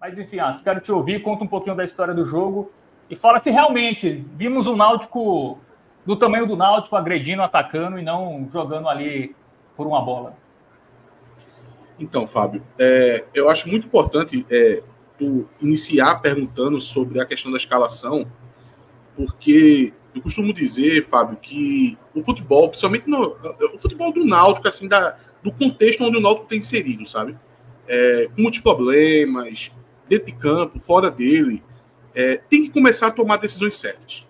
Mas, enfim, Atos, quero te ouvir, conta um pouquinho da história do jogo e fala se realmente vimos o Náutico do tamanho do Náutico agredindo, atacando e não jogando ali por uma bola. Então, Fábio, eu acho muito importante tu iniciar perguntando sobre a questão da escalação, porque eu costumo dizer, Fábio, que o futebol, principalmente o futebol do Náutico, assim, do contexto onde o Náutico tem inserido, sabe? Com muitos problemas, dentro de campo, fora dele, tem que começar a tomar decisões certas.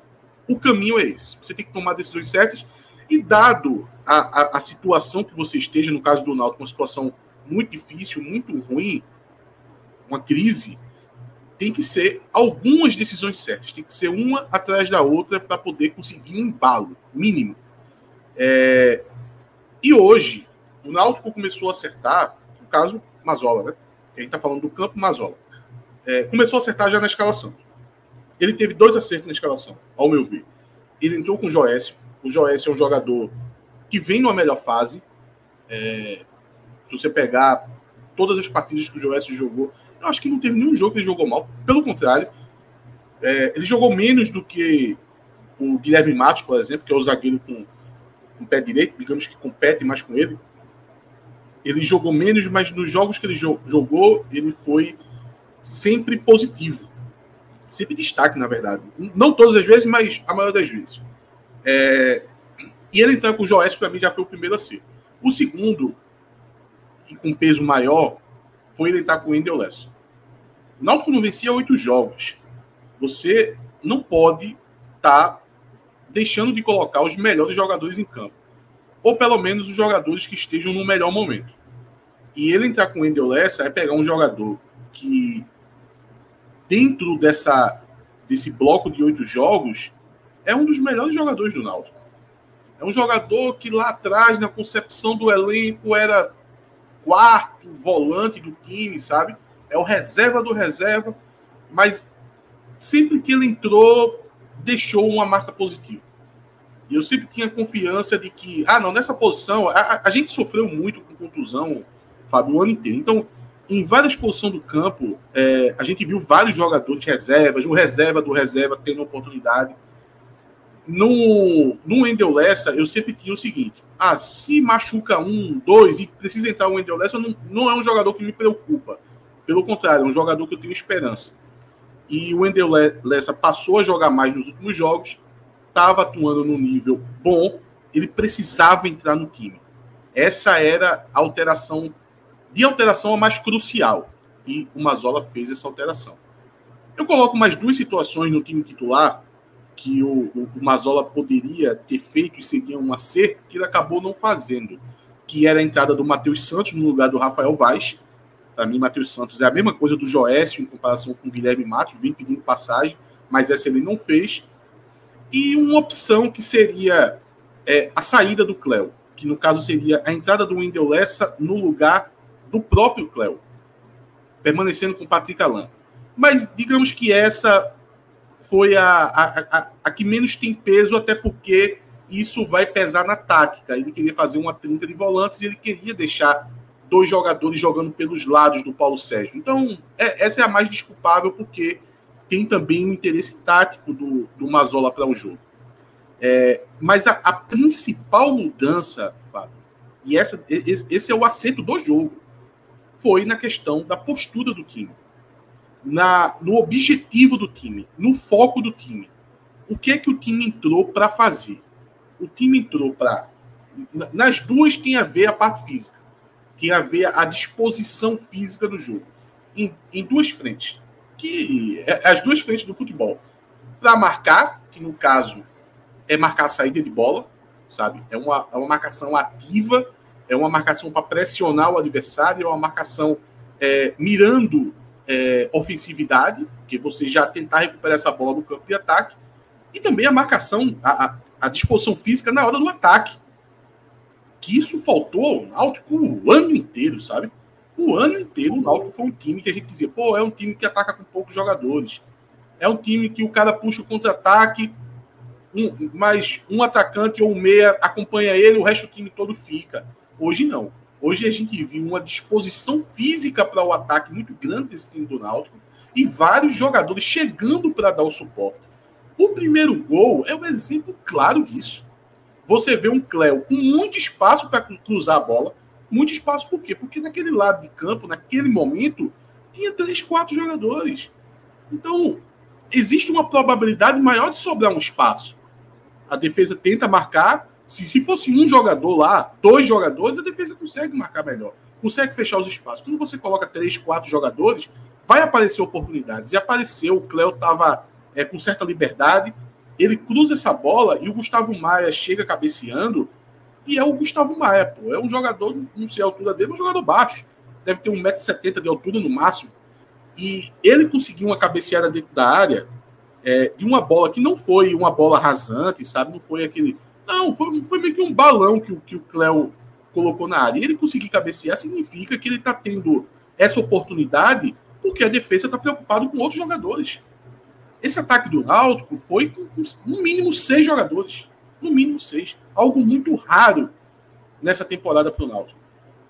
O caminho é esse. Você tem que tomar decisões certas e, dado a situação que você esteja, no caso do Náutico, uma situação muito difícil, muito ruim, uma crise, tem que ser algumas decisões certas. Tem que ser uma atrás da outra para poder conseguir um embalo mínimo. E hoje, o Náutico começou a acertar, no caso, Mazola, né? A gente está falando do campo Mazola. Começou a acertar já na escalação. Ele teve 2 acertos na escalação, ao meu ver. Ele entrou com o Joécio. O Joécio é um jogador que vem numa melhor fase. Se você pegar todas as partidas que o Joécio jogou, eu acho que não teve nenhum jogo que ele jogou mal. Pelo contrário, ele jogou menos do que o Guilherme Matos, por exemplo, que é o zagueiro com pé direito, digamos que compete mais com ele. Ele jogou menos, mas nos jogos que ele jogou, ele foi sempre positivo. Sempre destaque, na verdade. Não todas as vezes, mas a maioria das vezes. E ele entrar com o Joécio, para mim, já foi o primeiro acerto. O segundo, e com peso maior, foi ele entrar com o Wendel Lessa. O Náutico não vencia 8 jogos. Você não pode estar deixando de colocar os melhores jogadores em campo. Ou pelo menos os jogadores que estejam no melhor momento. E ele entrar com o Wendel Lessa é pegar um jogador que, dentro desse bloco de 8 jogos, é um dos melhores jogadores do Náutico. É um jogador que lá atrás, na concepção do elenco, era 4º volante do time, sabe? É o reserva do reserva, mas sempre que ele entrou, deixou uma marca positiva. E eu sempre tinha confiança de que, nessa posição, a gente sofreu muito com contusão, Fábio, o ano inteiro. Então, em várias posições do campo, a gente viu vários jogadores reservas, o reserva do reserva tendo oportunidade. No Wendel Lessa, eu sempre tinha o seguinte: se machuca 1, 2 e precisa entrar o Wendel Lessa, não é um jogador que me preocupa. Pelo contrário, é um jogador que eu tenho esperança. E o Wendel Lessa passou a jogar mais nos últimos jogos, estava atuando num nível bom, ele precisava entrar no time. Essa era a alteração a mais crucial. E o Mazola fez essa alteração. Eu coloco mais 2 situações no time titular que o Mazola poderia ter feito e seria um acerto, que ele acabou não fazendo, que era a entrada do Matheus Santos no lugar do Rafael Vaz. Para mim, Matheus Santos é a mesma coisa do Joécio em comparação com o Guilherme Matos, vem pedindo passagem, mas essa ele não fez. E uma opção que seria a saída do Cléo, que no caso seria a entrada do Wendel Lessa no lugar do próprio Cléo, permanecendo com o Patrick Alain. Mas digamos que essa foi a que menos tem peso, até porque isso vai pesar na tática. Ele queria fazer uma trinca de volantes e ele queria deixar 2 jogadores jogando pelos lados do Paulo Sérgio. Então, essa é a mais desculpável, porque tem também um interesse tático do Mazola para o jogo. Mas a principal mudança, Fábio, e esse é o acerto do jogo, foi na questão da postura do time. No objetivo do time, no foco do time. O que é que o time entrou para fazer? O time entrou para... Nas duas tem a ver a parte física. Tem a ver a disposição física do jogo. Em 2 frentes. As 2 frentes do futebol. Para marcar, que no caso é marcar a saída de bola, sabe? É uma marcação ativa, é uma marcação para pressionar o adversário, é uma marcação mirando ofensividade, que você já tentar recuperar essa bola no campo de ataque, e também a marcação, a disposição física na hora do ataque. Que isso faltou ao Náutico o ano inteiro, sabe? O ano inteiro o Náutico foi um time que a gente dizia, é um time que ataca com poucos jogadores. É um time que o cara puxa o contra-ataque, mas um atacante ou um meia acompanha ele, o resto do time todo fica. Hoje não. Hoje a gente viu uma disposição física para o ataque muito grande desse time do Náutico e vários jogadores chegando para dar o suporte. O primeiro gol é um exemplo claro disso. Você vê um Cléo com muito espaço para cruzar a bola. Muito espaço por quê? Porque naquele lado de campo, naquele momento, tinha 3, 4 jogadores. Então, existe uma probabilidade maior de sobrar um espaço. A defesa tenta marcar. Se fosse um jogador lá, 2 jogadores, a defesa consegue marcar melhor. Consegue fechar os espaços. Quando você coloca 3, 4 jogadores, vai aparecer oportunidades. E apareceu, o Cléo estava com certa liberdade. Ele cruza essa bola e o Gustavo Maia chega cabeceando. E é o Gustavo Maia, pô. É um jogador, não sei a altura dele, um jogador baixo. Deve ter 1,70 m de altura no máximo. E ele conseguiu uma cabeceada dentro da área de uma bola que não foi uma bola rasante, sabe? Não foi aquele... Não, foi meio que um balão que o Cléo colocou na área. E ele conseguir cabecear significa que ele está tendo essa oportunidade porque a defesa está preocupada com outros jogadores. Esse ataque do Náutico foi com no mínimo 6 jogadores. No mínimo 6. Algo muito raro nessa temporada para o Náutico.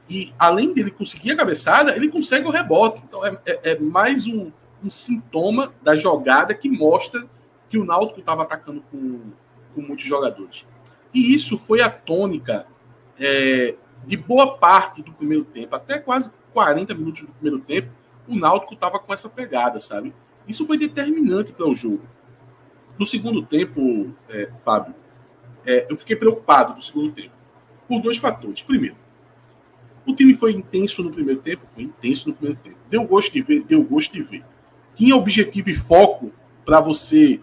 E além dele conseguir a cabeçada, ele consegue o rebote. Então é mais um sintoma da jogada que mostra que o Náutico estava atacando com muitos jogadores. E isso foi a tônica de boa parte do primeiro tempo. Até quase 40 minutos do primeiro tempo, o Náutico estava com essa pegada, sabe? Isso foi determinante para o jogo. No segundo tempo, Fábio, eu fiquei preocupado no segundo tempo. Por 2 fatores. Primeiro, o time foi intenso no primeiro tempo? Foi intenso no primeiro tempo. Deu gosto de ver? Deu gosto de ver. Tinha objetivo e foco para você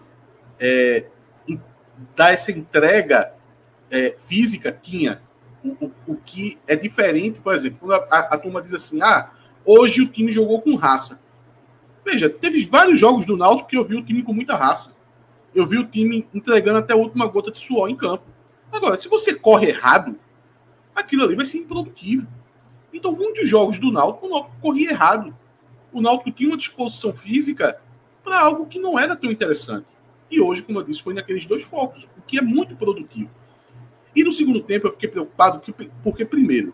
dar essa entrega física? Tinha. O que é diferente, por exemplo, quando a turma diz assim, hoje o time jogou com raça. Veja, teve vários jogos do Náutico que eu vi o time com muita raça. Eu vi o time entregando até a última gota de suor em campo. Agora, se você corre errado, aquilo ali vai ser improdutivo. Então, muitos jogos do Náutico, o Náutico corria errado. O Náutico tinha uma disposição física para algo que não era tão interessante. E hoje, como eu disse, foi naqueles 2 focos, o que é muito produtivo. E no segundo tempo eu fiquei preocupado porque primeiro,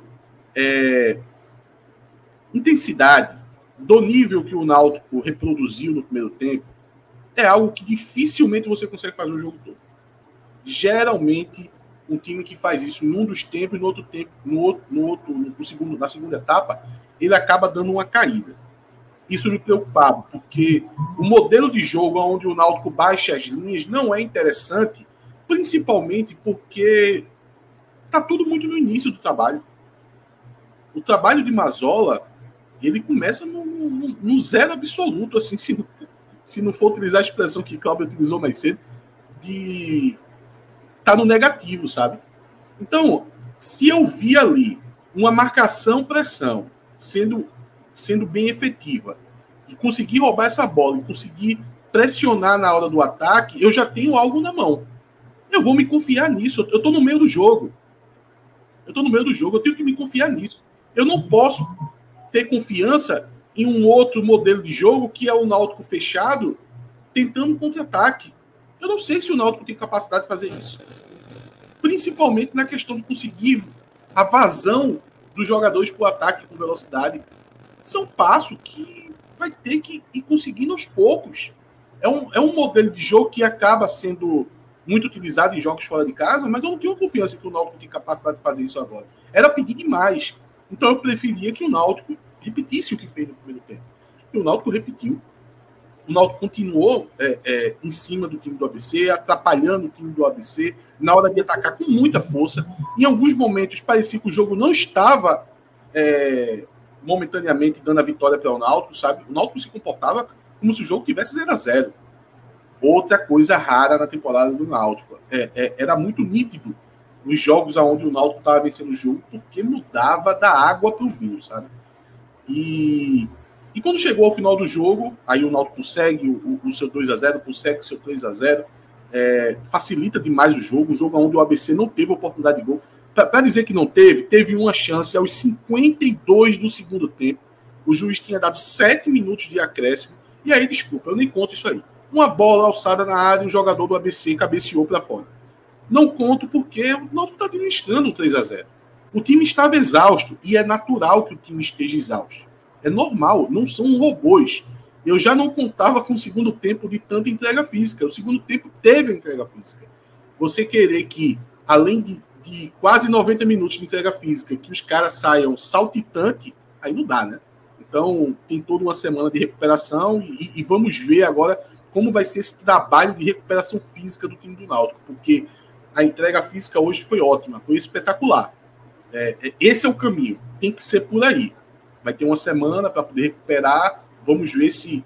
intensidade do nível que o Náutico reproduziu no primeiro tempo é algo que dificilmente você consegue fazer o jogo todo. Geralmente, um time que faz isso em um dos tempos, no outro tempo, na segunda etapa, ele acaba dando uma caída. Isso me preocupava, porque o modelo de jogo onde o Náutico baixa as linhas não é interessante, principalmente porque está tudo muito no início do trabalho. O trabalho de Mazzola, ele começa no zero absoluto, assim, se não for utilizar a expressão que Cláudio utilizou mais cedo, de tá no negativo, sabe? Então, se eu vi ali uma marcação-pressão sendo bem efetiva e conseguir roubar essa bola e conseguir pressionar na hora do ataque, eu já tenho algo na mão. Eu vou me confiar nisso. Eu tô no meio do jogo. Eu tenho que me confiar nisso. Eu não posso ter confiança em um outro modelo de jogo que é o Náutico fechado tentando contra-ataque. Eu não sei se o Náutico tem capacidade de fazer isso. Principalmente na questão de conseguir a vazão dos jogadores para o ataque com velocidade. Isso é um passo que vai ter que ir conseguindo aos poucos. É um modelo de jogo que acaba sendo muito utilizado em jogos fora de casa, mas eu não tenho confiança que o Náutico tem capacidade de fazer isso agora. Era pedir demais. Então eu preferia que o Náutico repetisse o que fez no primeiro tempo. E o Náutico repetiu. O Náutico continuou em cima do time do ABC, atrapalhando o time do ABC na hora de atacar com muita força. Em alguns momentos parecia que o jogo não estava momentaneamente dando a vitória para o Náutico, sabe? O Náutico se comportava como se o jogo tivesse 0-0. Outra coisa rara na temporada do Náutico. Era muito nítido nos jogos onde o Náutico estava vencendo o jogo, porque mudava da água para o vinho, sabe? E quando chegou ao final do jogo, aí o Náutico consegue o seu 2-0, consegue o seu 3-0, facilita demais o jogo, um jogo onde o ABC não teve oportunidade de gol. Para dizer que não teve uma chance aos 52 do segundo tempo. O juiz tinha dado 7 minutos de acréscimo, e aí, desculpa, eu nem conto isso aí. Uma bola alçada na área, um jogador do ABC cabeceou para fora. Não conto porque o Náutico está administrando um 3-0. O time estava exausto e é natural que o time esteja exausto. É normal, não são robôs. Eu já não contava com o segundo tempo de tanta entrega física. O segundo tempo teve a entrega física. Você querer que, além de quase 90 minutos de entrega física, que os caras saiam saltitante, aí não dá, né? Então, tem toda uma semana de recuperação e vamos ver agora como vai ser esse trabalho de recuperação física do time do Náutico, porque a entrega física hoje foi ótima, foi espetacular. Esse é o caminho, tem que ser por aí. Vai ter uma semana para poder recuperar, vamos ver se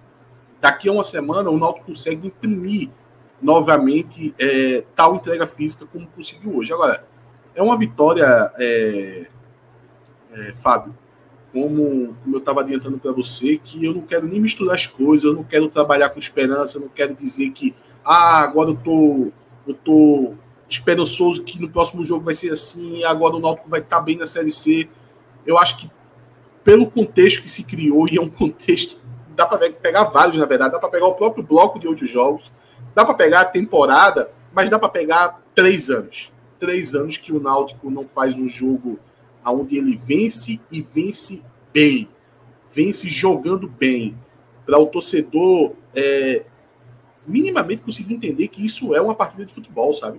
daqui a uma semana o Náutico consegue imprimir novamente tal entrega física como conseguiu hoje. Agora, é uma vitória, Fábio, como eu estava adiantando para você, que eu não quero nem misturar as coisas, eu não quero trabalhar com esperança, eu não quero dizer que agora eu tô esperançoso que no próximo jogo vai ser assim, agora o Náutico vai estar bem na Série C. Eu acho que pelo contexto que se criou, e é um contexto, dá para pegar vários, na verdade, dá para pegar o próprio bloco de 8 jogos, dá para pegar a temporada, mas dá para pegar 3 anos. 3 anos que o Náutico não faz um jogo onde ele vence e vence bem, vence jogando bem, para o torcedor minimamente conseguir entender que isso é uma partida de futebol, sabe?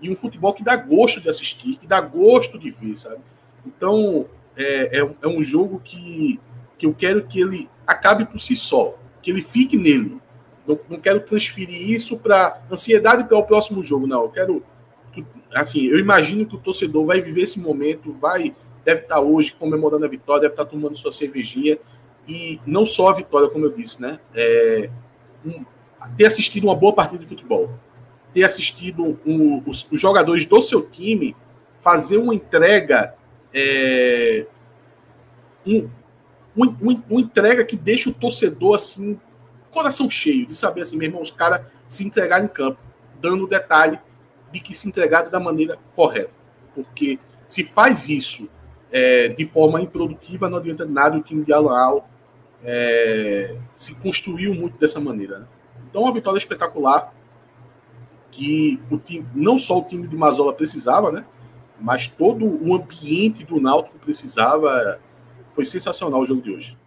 E um futebol que dá gosto de assistir, que dá gosto de ver, sabe? Então, é um jogo que eu quero que ele acabe por si só, que ele fique nele. Não quero transferir isso para ansiedade para o próximo jogo, não. Eu quero... Assim, eu imagino que o torcedor vai viver esse momento, deve estar hoje comemorando a vitória, deve estar tomando sua cervejinha, e não só a vitória, como eu disse, né? Ter assistido uma boa partida de futebol, ter assistido os jogadores do seu time fazer uma entrega, uma entrega que deixa o torcedor assim, coração cheio, de saber assim, meu irmão, os caras se entregaram em campo, dando o detalhe de que se entregaram da maneira correta. Porque se faz isso de forma improdutiva, não adianta nada. O time de Al-Ahly se construiu muito dessa maneira, né? Então, uma vitória espetacular que o time, não só o time de Mazola precisava, né, mas todo o ambiente do Náutico precisava. Foi sensacional o jogo de hoje.